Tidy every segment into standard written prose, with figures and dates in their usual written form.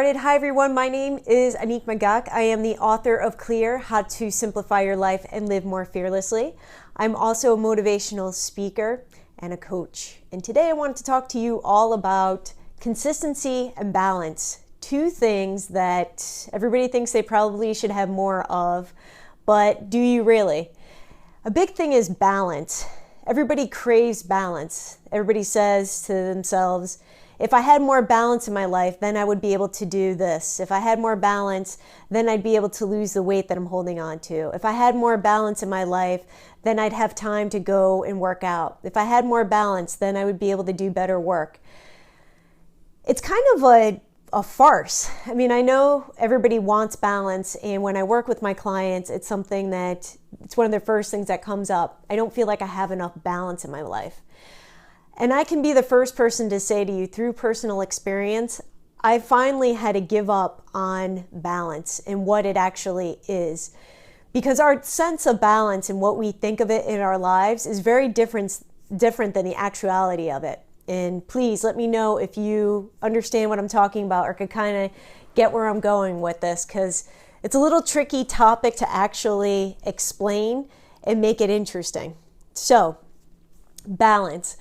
Hi everyone, my name is AnnickMagac. I am the author of Clear, How to Simplify Your Life and Live More Fearlessly. I'm also a motivational speaker and a coach. And today I wanted to talk to you all about consistency and balance. Two things that everybody thinks they probably should have more of, but do you really? A big thing is balance. Everybody craves balance. Everybody says to themselves, if I had more balance in my life, then I would be able to do this. If I had more balance, then I'd be able to lose the weight that I'm holding on to. If I had more balance in my life, then I'd have time to go and work out. If I had more balance, then I would be able to do better work. It's kind of a farce. I mean, I know everybody wants balance, and when I work with my clients, it's something that, it's one of the first things that comes up. I don't feel like I have enough balance in my life. And I can be the first person to say to you, through personal experience, I finally had to give up on balance and what it actually is. Because our sense of balance and what we think of it in our lives is very different than the actuality of it. And please let me know if you understand what I'm talking about or could kind of get where I'm going with this, because it's a little tricky topic to actually explain and make it interesting. So, balance.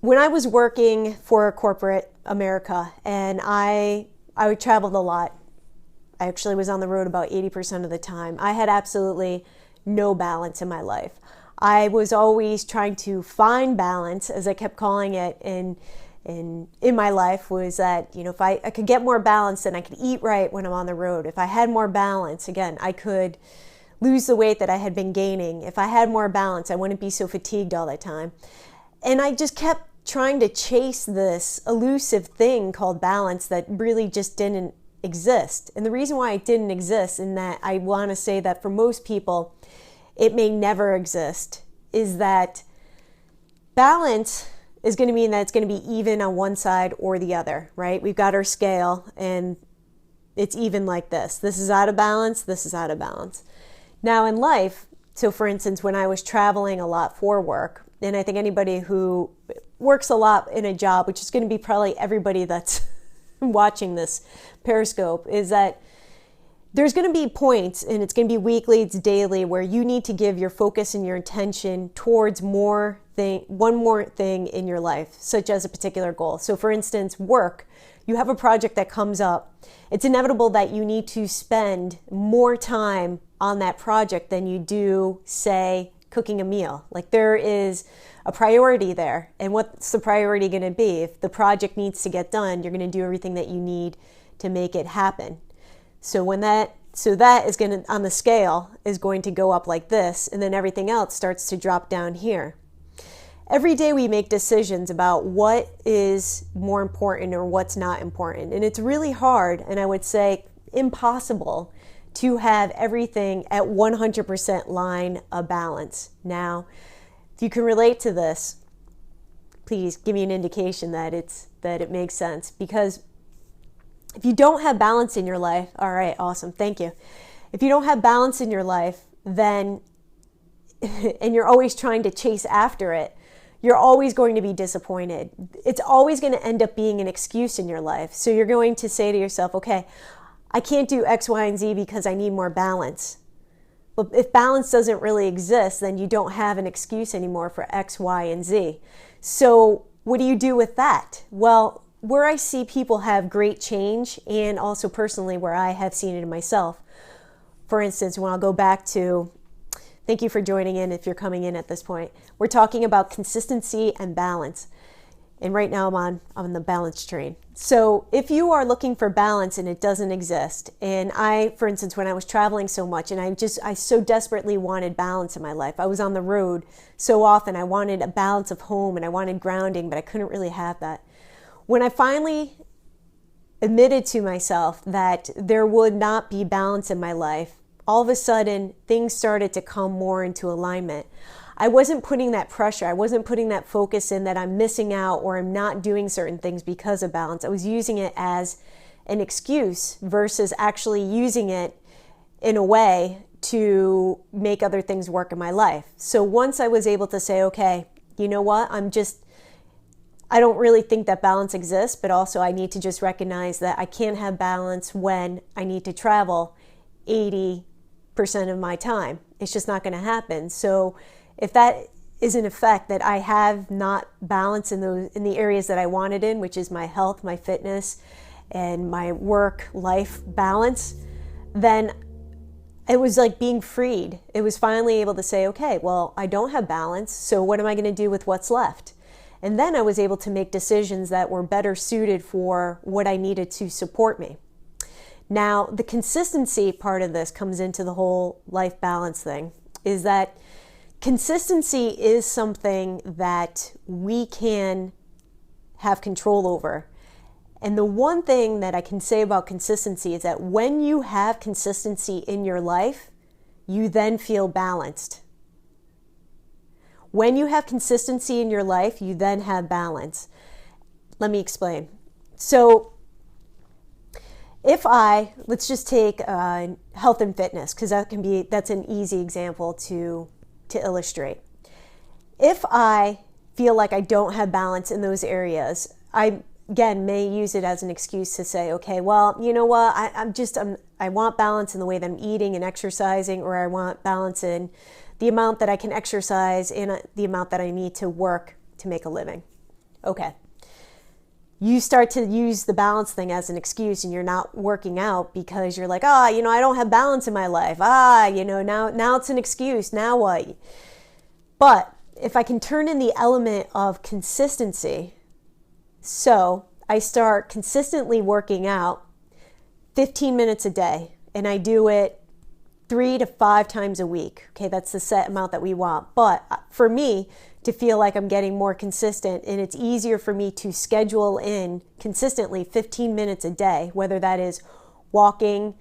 When I was working for corporate America, and I traveled a lot. I actually was on the road about 80% of the time. I had absolutely no balance in my life. I was always trying to find balance, as I kept calling it, in my life, was that, you know, if I could get more balance, then I could eat right when I'm on the road. If I had more balance, again, I could lose the weight that I had been gaining. If I had more balance, I wouldn't be so fatigued all the time. And I just kept trying to chase this elusive thing called balance that really just didn't exist. And the reason why it didn't exist, and that I want to say that for most people it may never exist, is that balance is going to mean that it's going to be even on one side or the other, right? We've got our scale and it's even like this. This is out of balance, this is out of balance. Now in life, so for instance, when I was traveling a lot for work, and I think anybody who works a lot in a job, which is going to be probably everybody that's watching this Periscope, is that there's going to be points, and it's going to be weekly, it's daily, where you need to give your focus and your attention towards one more thing in your life, such as a particular goal. So for instance, work. You have a project that comes up. It's inevitable that you need to spend more time on that project than you do, say, cooking a meal. Like, there is a priority there. And what's the priority going to be? If the project needs to get done, you're going to do everything that you need to make it happen. So that is going to, on the scale, is going to go up like this, and then everything else starts to drop down here. Every day we make decisions about what is more important or what's not important. And it's really hard, and I would say impossible, to have everything at 100% line of balance. Now, if you can relate to this, please give me an indication that it makes sense. Because if you don't have balance in your life, all right, awesome, thank you. If you don't have balance in your life, then, and you're always trying to chase after it, you're always going to be disappointed. It's always going to end up being an excuse in your life. So you're going to say to yourself, okay, I can't do X, Y, and Z because I need more balance. But if balance doesn't really exist, then you don't have an excuse anymore for X, Y, and Z. So what do you do with that? Well, where I see people have great change, and also personally where I have seen it in myself. For instance, when I'll go back to, thank you for joining in if you're coming in at this point. We're talking about consistency and balance. And right now I'm on the balance train. So if you are looking for balance and it doesn't exist, and for instance, when I was traveling so much and I so desperately wanted balance in my life. I was on the road so often. I wanted a balance of home and I wanted grounding, but I couldn't really have that. When I finally admitted to myself that there would not be balance in my life, all of a sudden things started to come more into alignment. I wasn't putting that pressure. I wasn't putting that focus in that I'm missing out or I'm not doing certain things because of balance. I was using it as an excuse versus actually using it in a way to make other things work in my life. So once I was able to say, okay, you know what? I don't really think that balance exists, but also I need to just recognize that I can't have balance when I need to travel 80% of my time. It's just not going to happen. So if that is an effect that I have not balance in the areas that I wanted in, which is my health, my fitness, and my work-life balance, then it was like being freed. It was finally able to say, okay, well, I don't have balance, so what am I going to do with what's left? And then I was able to make decisions that were better suited for what I needed to support me. Now, the consistency part of this comes into the whole life balance thing, is that consistency is something that we can have control over. And the one thing that I can say about consistency is that when you have consistency in your life, you then feel balanced. When you have consistency in your life, you then have balance. Let me explain. So let's just take health and fitness, because that's an easy example to illustrate. If I feel like I don't have balance in those areas, I again may use it as an excuse to say, okay, well, you know what, I want balance in the way that I'm eating and exercising, or I want balance in the amount that I can exercise and the amount that I need to work to make a living. Okay. You start to use the balance thing as an excuse, and you're not working out because you're like, I don't have balance in my life. Now it's an excuse. Now what? But if I can turn in the element of consistency, so I start consistently working out 15 minutes a day, and I do it 3 to 5 times a week. Okay, that's the set amount that we want. But for me to feel like I'm getting more consistent, and it's easier for me to schedule in consistently 15 minutes a day, whether that is walking,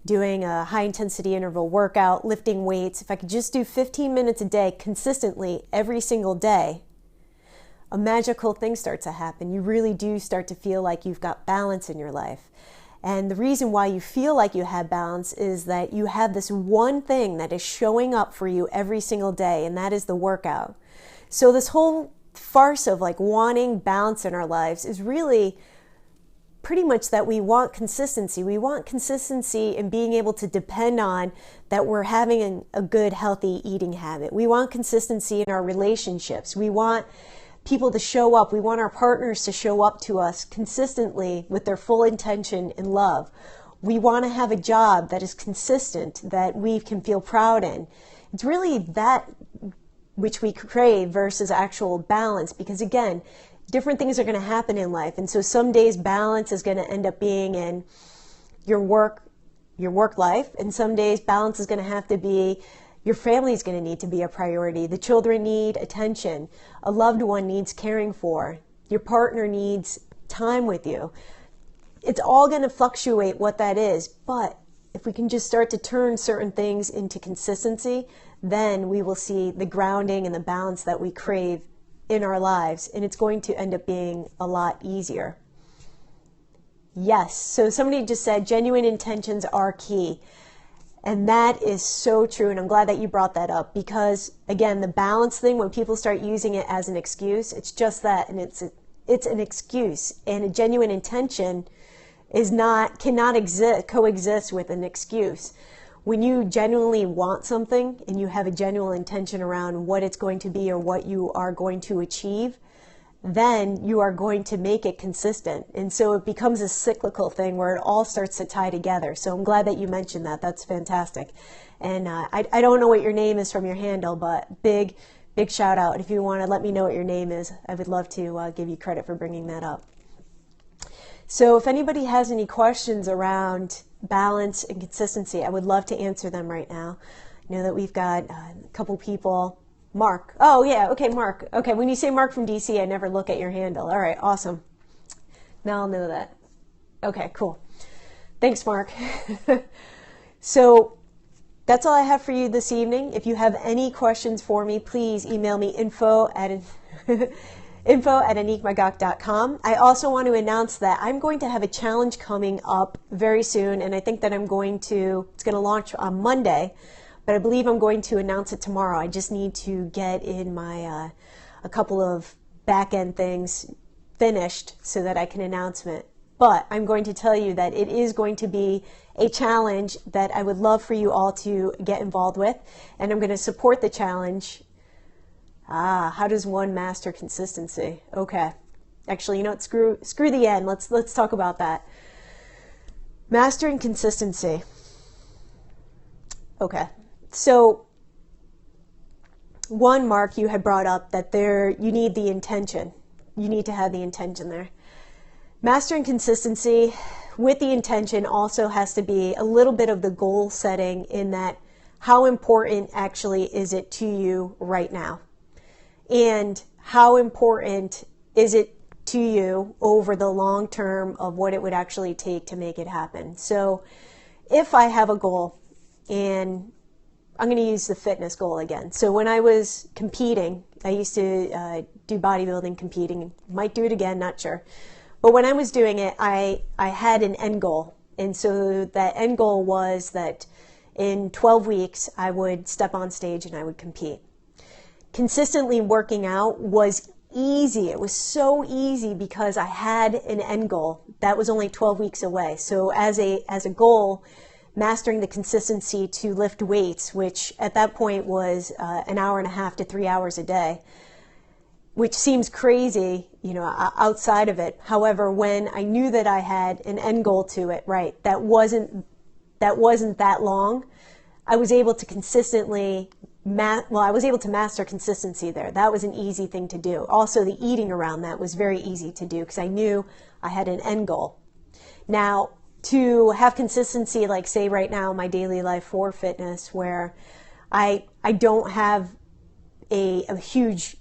doing a high intensity interval workout, lifting weights. If I could just do 15 minutes a day consistently every single day, a magical thing starts to happen. You really do start to feel like you've got balance in your life. And the reason why you feel like you have balance is that you have this one thing that is showing up for you every single day, and that is the workout. So this whole farce of like wanting balance in our lives is really pretty much that we want consistency. We want consistency in being able to depend on that we're having a good, healthy eating habit. We want consistency in our relationships. We want people to show up. We want our partners to show up to us consistently with their full intention and love. We want to have a job that is consistent, that we can feel proud in. It's really that which we crave versus actual balance, because again, different things are going to happen in life. And so some days balance is going to end up being in your work life, and some days balance is going to have to be your family is going to need to be a priority. The children need attention. A loved one needs caring for. Your partner needs time with you. It's all going to fluctuate what that is. But if we can just start to turn certain things into consistency, then we will see the grounding and the balance that we crave in our lives. And it's going to end up being a lot easier. Yes. So somebody just said genuine intentions are key. And that is so true, and I'm glad that you brought that up, because again, the balance thing, when people start using it as an excuse, it's just that, and it's an excuse, and a genuine intention cannot coexist with an excuse. When you genuinely want something and you have a genuine intention around what it's going to be or what you are going to achieve, then you are going to make it consistent. And so it becomes a cyclical thing where it all starts to tie together. So I'm glad that you mentioned that. That's fantastic. And I don't know what your name is from your handle, but big shout out. If you want to let me know what your name is, I would love to give you credit for bringing that up. So if anybody has any questions around balance and consistency, I would love to answer them right now. I know that we've got a couple people. Mark. Oh, yeah. Okay, Mark. Okay, when you say Mark from DC, I never look at your handle. All right, awesome. Now I'll know that. Okay, cool. Thanks, Mark. So that's all I have for you this evening. If you have any questions for me, please email me info@AnnickMagac.com. I also want to announce that I'm going to have a challenge coming up very soon, and I think that it's going to launch on Monday. But I believe I'm going to announce it tomorrow. I just need to get in my a couple of back-end things finished so that I can announce it. But I'm going to tell you that it is going to be a challenge that I would love for you all to get involved with. And I'm going to support the challenge. How does one master consistency? Okay. Actually, you know what? Screw the end. Let's talk about that. Mastering consistency. Okay. So, one, Mark, you had brought up that you need the intention. You need to have the intention there. Mastering consistency with the intention also has to be a little bit of the goal setting, in that how important actually is it to you right now? And how important is it to you over the long term of what it would actually take to make it happen? So if I have a goal, and I'm going to use the fitness goal again. So when I was competing, I used to do bodybuilding, competing, might do it again, not sure. But when I was doing it, I had an end goal. And so that end goal was that in 12 weeks, I would step on stage and I would compete. Consistently working out was easy. It was so easy because I had an end goal that was only 12 weeks away. So as a goal, mastering the consistency to lift weights, which at that point was an hour and a half to 3 hours a day, which seems crazy, outside of it. However, when I knew that I had an end goal to it, right, that wasn't that long, I was able to consistently, I was able to master consistency there. That was an easy thing to do. Also, the eating around that was very easy to do because I knew I had an end goal. Now, to have consistency, like say right now, my daily life for fitness, where I don't have a huge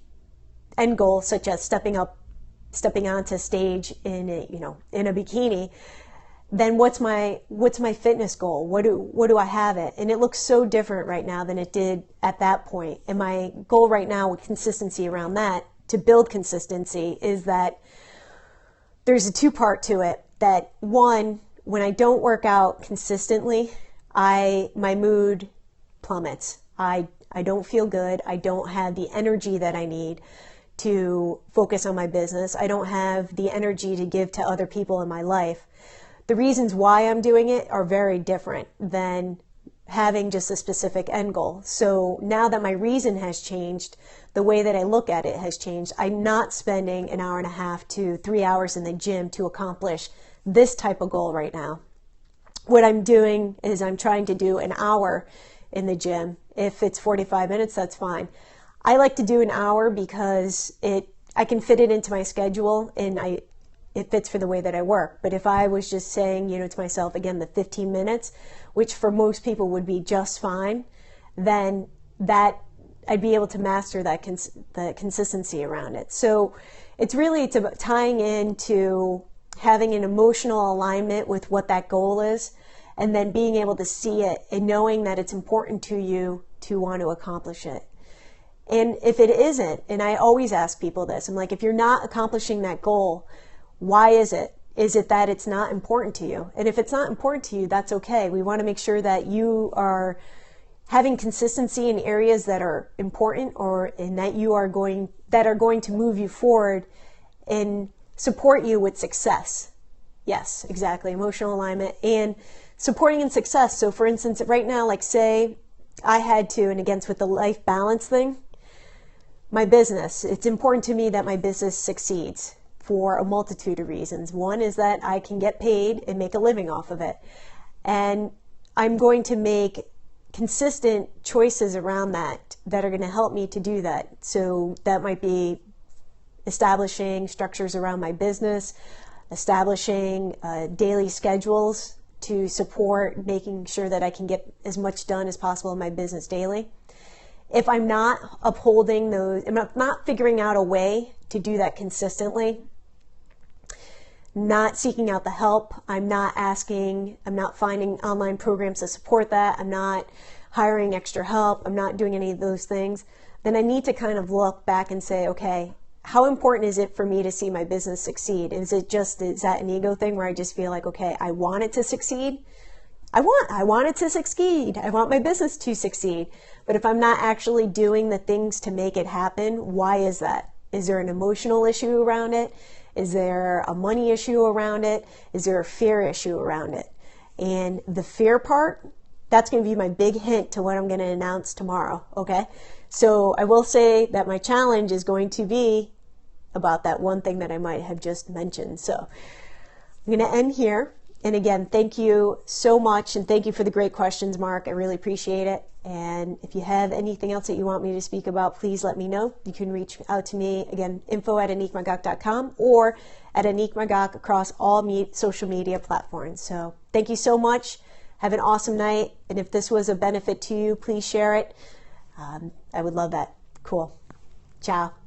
end goal, such as stepping onto stage in a bikini, then what's my fitness goal? What do I have it? And it looks so different right now than it did at that point. And my goal right now with consistency around that, to build consistency, is that there's a two-part to it. That one, when I don't work out consistently, my mood plummets. I don't feel good. I don't have the energy that I need to focus on my business. I don't have the energy to give to other people in my life. The reasons why I'm doing it are very different than having just a specific end goal. So now that my reason has changed, the way that I look at it has changed. I'm not spending an hour and a half to 3 hours in the gym to accomplish this type of goal right now. What I'm doing is I'm trying to do an hour in the gym. If it's 45 minutes, that's fine. I like to do an hour because I can fit it into my schedule, and it fits for the way that I work. But if I was just saying, to myself, again, the 15 minutes, which for most people would be just fine, then that I'd be able to master the consistency around it. So it's really tying into having an emotional alignment with what that goal is, and then being able to see it and knowing that it's important to you to want to accomplish it. And if it isn't, and I always ask people this, I'm like, if you're not accomplishing that goal, why is it? Is it that it's not important to you? And if it's not important to you, that's okay. We want to make sure that you are having consistency in areas that are important, or in that are going to move you forward and support you with success. Yes, exactly. Emotional alignment and supporting in success. So for instance, right now, like say I had to, and again, with the life balance thing, my business, it's important to me that my business succeeds for a multitude of reasons. One is that I can get paid and make a living off of it. And I'm going to make consistent choices around that are going to help me to do that. So that might be establishing structures around my business, establishing daily schedules to support making sure that I can get as much done as possible in my business daily. If I'm not upholding those, I'm not figuring out a way to do that consistently, not seeking out the help, I'm not finding online programs to support that, I'm not hiring extra help, I'm not doing any of those things, then I need to kind of look back and say, okay, how important is it for me to see my business succeed? Is that an ego thing where I just feel like, okay, I want it to succeed? I want it to succeed. I want my business to succeed. But if I'm not actually doing the things to make it happen, why is that? Is there an emotional issue around it? Is there a money issue around it? Is there a fear issue around it? And the fear part, that's going to be my big hint to what I'm going to announce tomorrow, okay? So I will say that my challenge is going to be about that one thing that I might have just mentioned. So I'm going to end here. And again, thank you so much, and thank you for the great questions, Mark. I really appreciate it. And if you have anything else that you want me to speak about, please let me know. You can reach out to me, again, info@AnnickMagac.com or at AnnickMagac across all social media platforms. So thank you so much. Have an awesome night. And if this was a benefit to you, please share it. I would love that. Cool. Ciao.